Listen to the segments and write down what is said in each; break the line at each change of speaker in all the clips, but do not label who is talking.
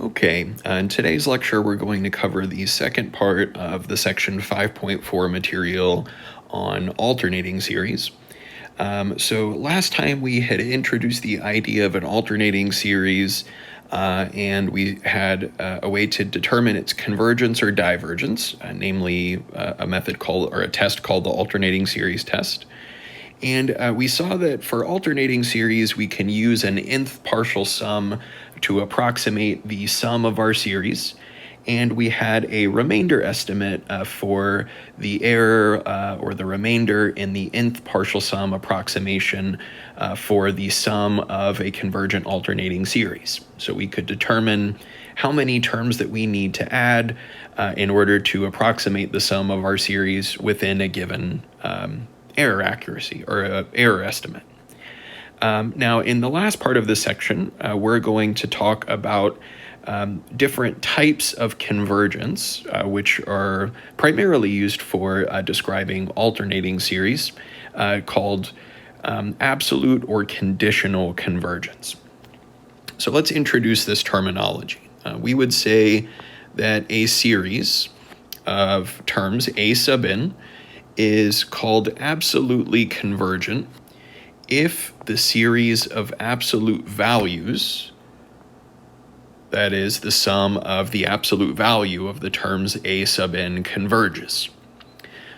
Okay, in today's lecture, we're going to cover the second part of the section 5.4 material on alternating series. So last time we had introduced the idea of an alternating series, and we had a way to determine its convergence or divergence, namely a method called, or a test called the alternating series test. And we saw that for alternating series, we can use an nth partial sum to approximate the sum of our series. And we had a remainder estimate for the error or the remainder in the nth partial sum approximation for the sum of a convergent alternating series. So we could determine how many terms that we need to add in order to approximate the sum of our series within a given error accuracy or error estimate. Now, in the last part of this section, we're going to talk about different types of convergence, which are primarily used for describing alternating series, called absolute or conditional convergence. So let's introduce this terminology. We would say that a series of terms, A sub n, is called absolutely convergent if the series of absolute values, that is, the sum of the absolute value of the terms A sub n, converges.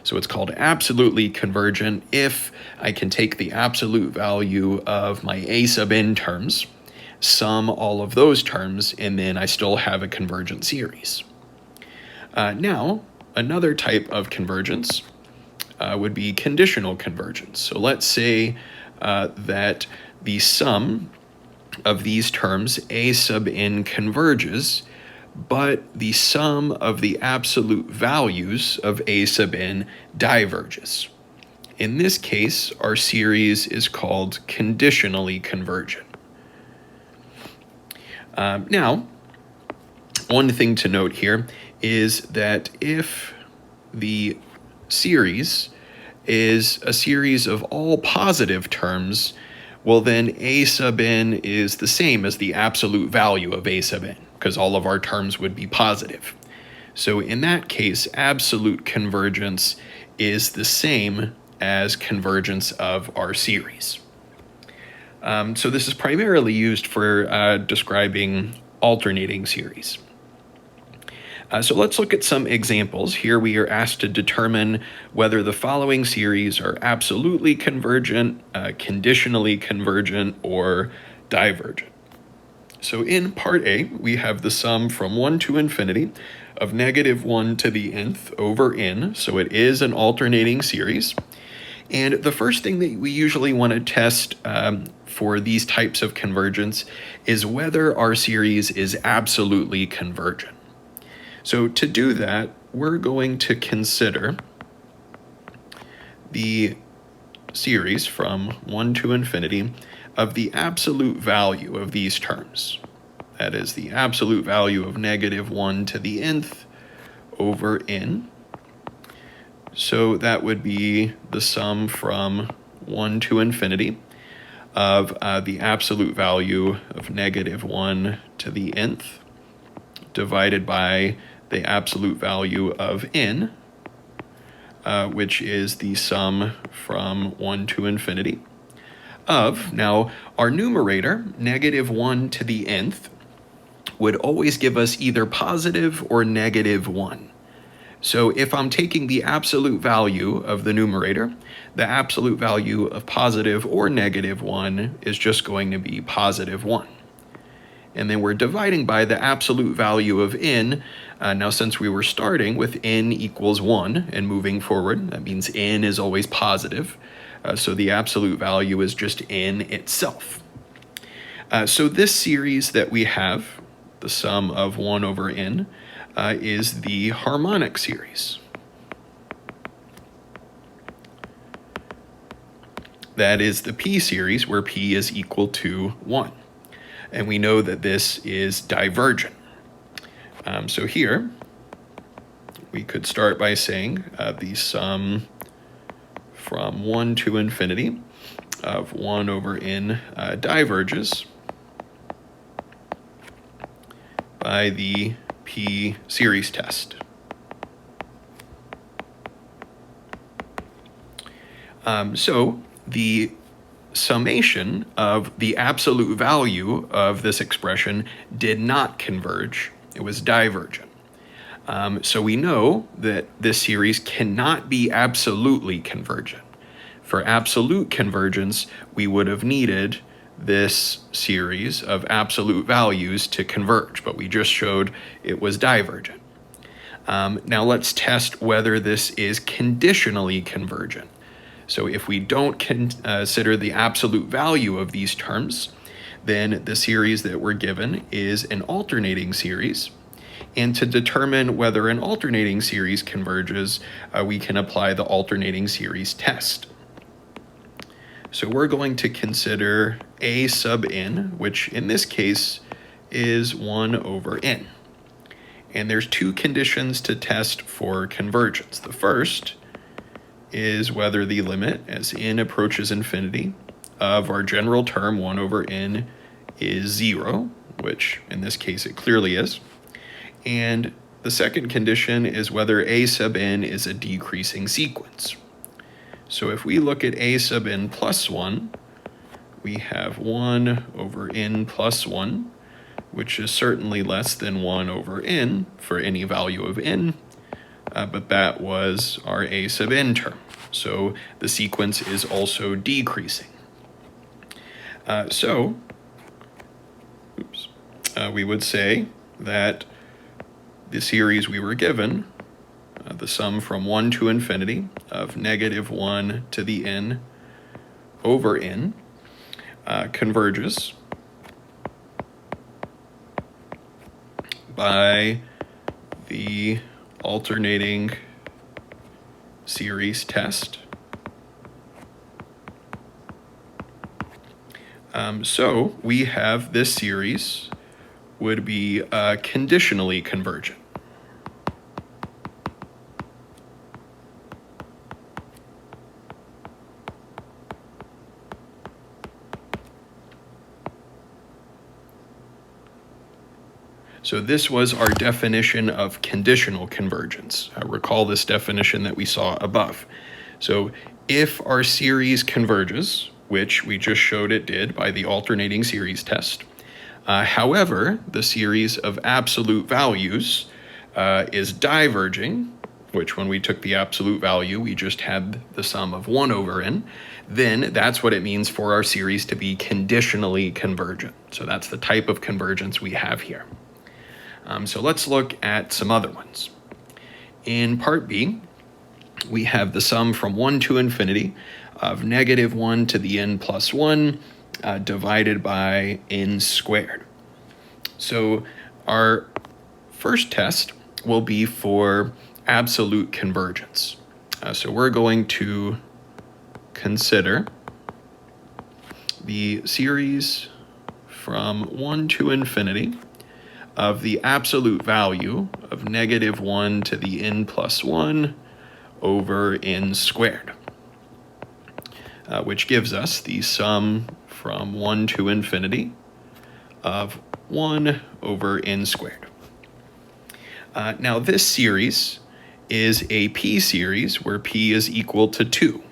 So it's called absolutely convergent if I can take the absolute value of my A sub n terms, sum all of those terms, and then I still have a convergent series. Now, another type of convergence would be conditional convergence. So let's say that the sum of these terms, A sub n, converges, but the sum of the absolute values of A sub n diverges. In this case, our series is called conditionally convergent. Now, one thing to note here is that if the series is a series of all positive terms, well then A sub n is the same as the absolute value of A sub n, because all of our terms would be positive. So in that case, absolute convergence is the same as convergence of our series. So this is primarily used for describing alternating series. So let's look at some examples. Here we are asked to determine whether the following series are absolutely convergent, conditionally convergent, or divergent. So in part A, we have the sum from 1 to infinity of negative 1 to the nth over n, so it is an alternating series. And the first thing that we usually want to test for these types of convergence is whether our series is absolutely convergent. So to do that, we're going to consider the series from 1 to infinity of the absolute value of these terms. That is the absolute value of negative 1 to the nth over n. So that would be the sum from 1 to infinity of the absolute value of negative 1 to the nth divided by the absolute value of n, which is the sum from 1 to infinity of, now our numerator, negative 1 to the nth, would always give us either positive or negative 1. So if I'm taking the absolute value of the numerator, the absolute value of positive or negative 1 is just going to be positive 1. And then we're dividing by the absolute value of n. Now, since we were starting with n equals 1 and moving forward, that means n is always positive. So the absolute value is just n itself. So this series that we have, the sum of 1 over n, is the harmonic series. That is the p series where p is equal to 1. And we know that this is divergent. So here, we could start by saying the sum from 1 to infinity of 1 over n diverges by the p series test. So the summation of the absolute value of this expression did not converge. It was divergent. So we know that this series cannot be absolutely convergent. For absolute convergence, we would have needed this series of absolute values to converge, but we just showed it was divergent. Now let's test whether this is conditionally convergent. So if we don't consider the absolute value of these terms, then the series that we're given is an alternating series. And to determine whether an alternating series converges, we can apply the alternating series test. So we're going to consider a sub n, which in this case is 1 over n. And there's two conditions to test for convergence. The first is whether the limit as n approaches infinity of our general term 1 over n is 0, which in this case it clearly is. And the second condition is whether a sub n is a decreasing sequence. So if we look at a sub n plus 1, we have 1 over n plus 1, which is certainly less than 1 over n for any value of n, but that was our a sub n term. So the sequence is also decreasing. We would say that the series we were given, the sum from 1 to infinity of negative 1 to the n over n, converges by the alternating series test. So we have this series would be conditionally convergent. So this was our definition of conditional convergence. Recall this definition that we saw above. So if our series converges, which we just showed it did by the alternating series test, however, the series of absolute values is diverging, which when we took the absolute value, we just had the sum of 1 over n, then that's what it means for our series to be conditionally convergent. So that's the type of convergence we have here. So let's look at some other ones. In part B, we have the sum from 1 to infinity of negative 1 to the n plus 1 divided by n squared. So our first test will be for absolute convergence. So we're going to consider the series from 1 to infinity of the absolute value of negative 1 to the n plus 1 over n squared, which gives us the sum from 1 to infinity of 1 over n squared. Now this series is a p series where p is equal to 2,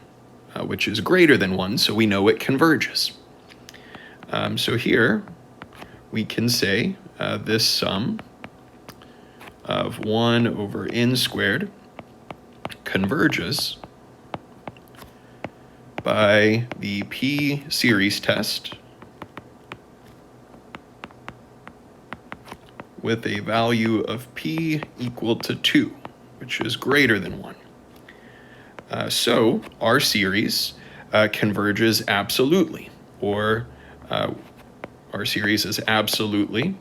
which is greater than 1, so we know it converges. So here we can say this sum of 1 over n squared converges by the p series test with a value of p equal to 2, which is greater than 1. So our series converges absolutely, or our series is absolutely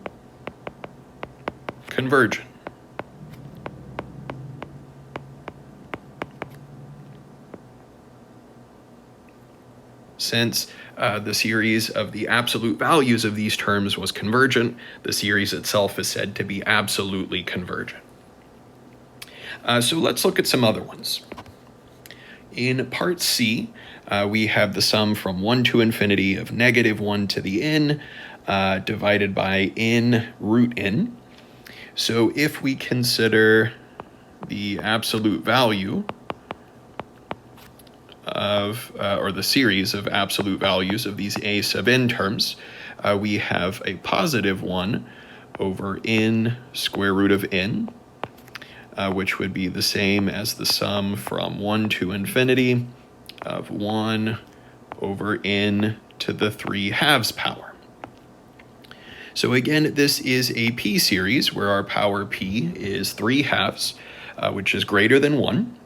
convergent. Since the series of the absolute values of these terms was convergent, the series itself is said to be absolutely convergent. So let's look at some other ones. In part C, we have the sum from 1 to infinity of negative 1 to the n divided by n root n. So if we consider the absolute value of, or the series of absolute values of these a sub n terms, we have a positive 1 over n square root of n, which would be the same as the sum from 1 to infinity of 1 over n to the 3/2 power. So again, this is a p series where our power p is 3/2, which is greater than 1.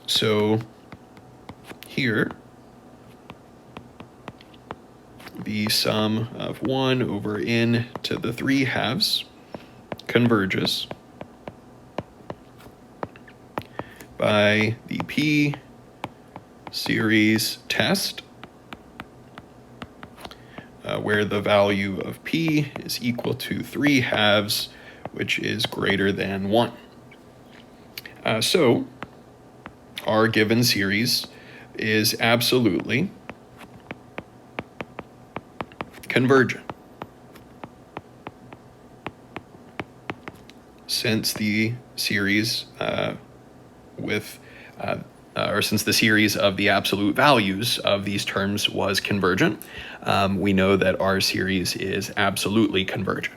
So here, the sum of 1 over n to the 3/2 converges by the p series test, where the value of p is equal to 3/2, which is greater than 1. So our given series is absolutely convergent, since the series since the series of the absolute values of these terms was convergent, we know that our series is absolutely convergent.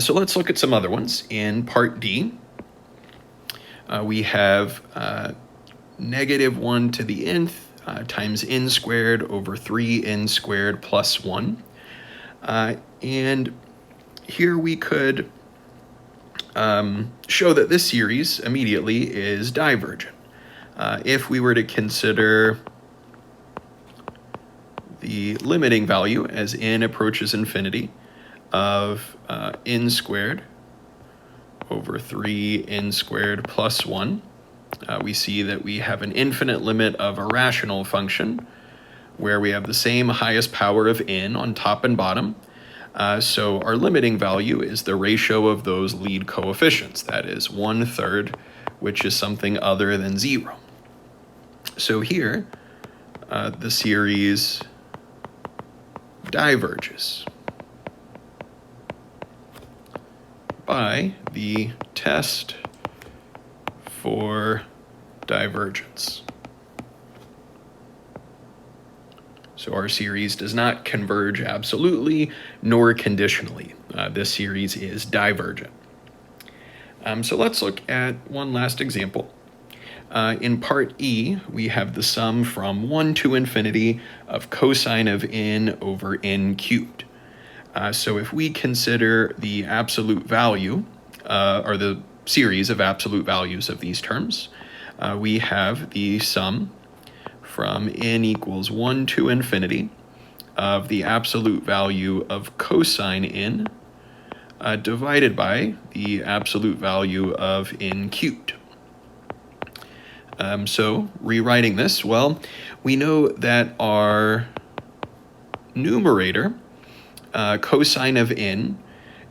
So let's look at some other ones. In part D, we have negative 1 to the nth times n squared over 3n squared plus 1. And here we could show that this series immediately is divergent. If we were to consider the limiting value as n approaches infinity of n squared over 3n squared plus 1, we see that we have an infinite limit of a rational function where we have the same highest power of n on top and bottom. So our limiting value is the ratio of those lead coefficients, that is 1/3, which is something other than 0. So here, the series diverges by the test for divergence. So our series does not converge absolutely nor conditionally. This series is divergent. So let's look at one last example. In part E, we have the sum from 1 to infinity of cosine of n over n cubed. So if we consider the absolute value, or the series of absolute values of these terms, we have the sum from n equals 1 to infinity of the absolute value of cosine n divided by the absolute value of n cubed. So rewriting this, well, we know that our numerator, cosine of n,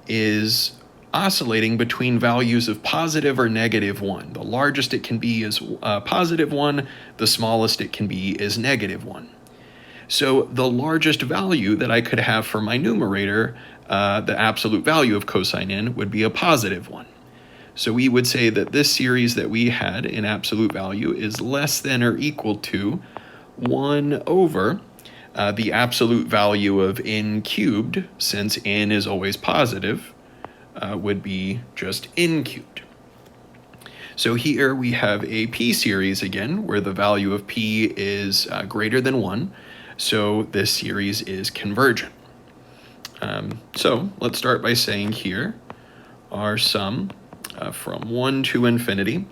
is oscillating between values of positive or negative 1. The largest it can be is positive 1, the smallest it can be is negative 1. So the largest value that I could have for my numerator, the absolute value of cosine n, would be a positive 1. So we would say that this series that we had in absolute value is less than or equal to 1 over the absolute value of n cubed, since n is always positive, would be just n cubed. So here we have a p series again, where the value of p is greater than 1. So this series is convergent. So let's start by saying here our sum from 1 to infinity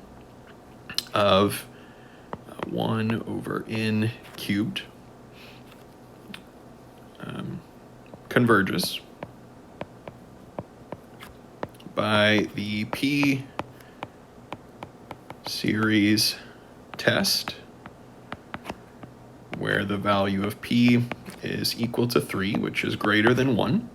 of 1 over n cubed converges by the p series test, where the value of p is equal to 3, which is greater than 1.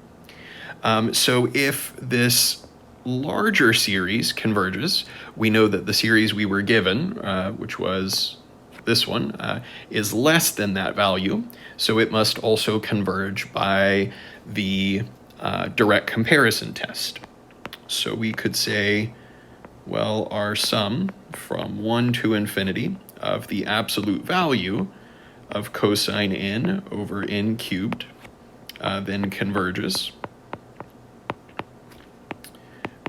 So if this larger series converges, we know that the series we were given, which was this one, is less than that value, so it must also converge by the direct comparison test. So we could say, well, our sum from 1 to infinity of the absolute value of cosine n over n cubed then converges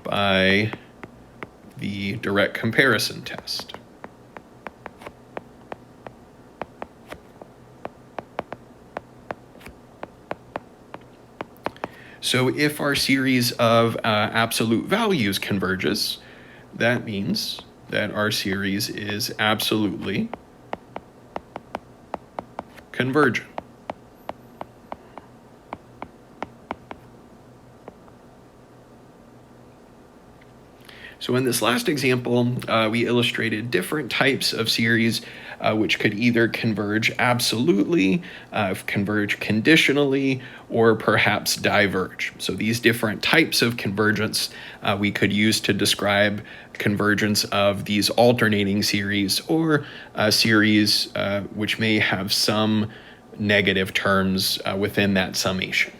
by the direct comparison test. So if our series of absolute values converges, that means that our series is absolutely convergent. So in this last example, we illustrated different types of series which could either converge absolutely, converge conditionally, or perhaps diverge. So these different types of convergence we could use to describe convergence of these alternating series or a series which may have some negative terms within that summation.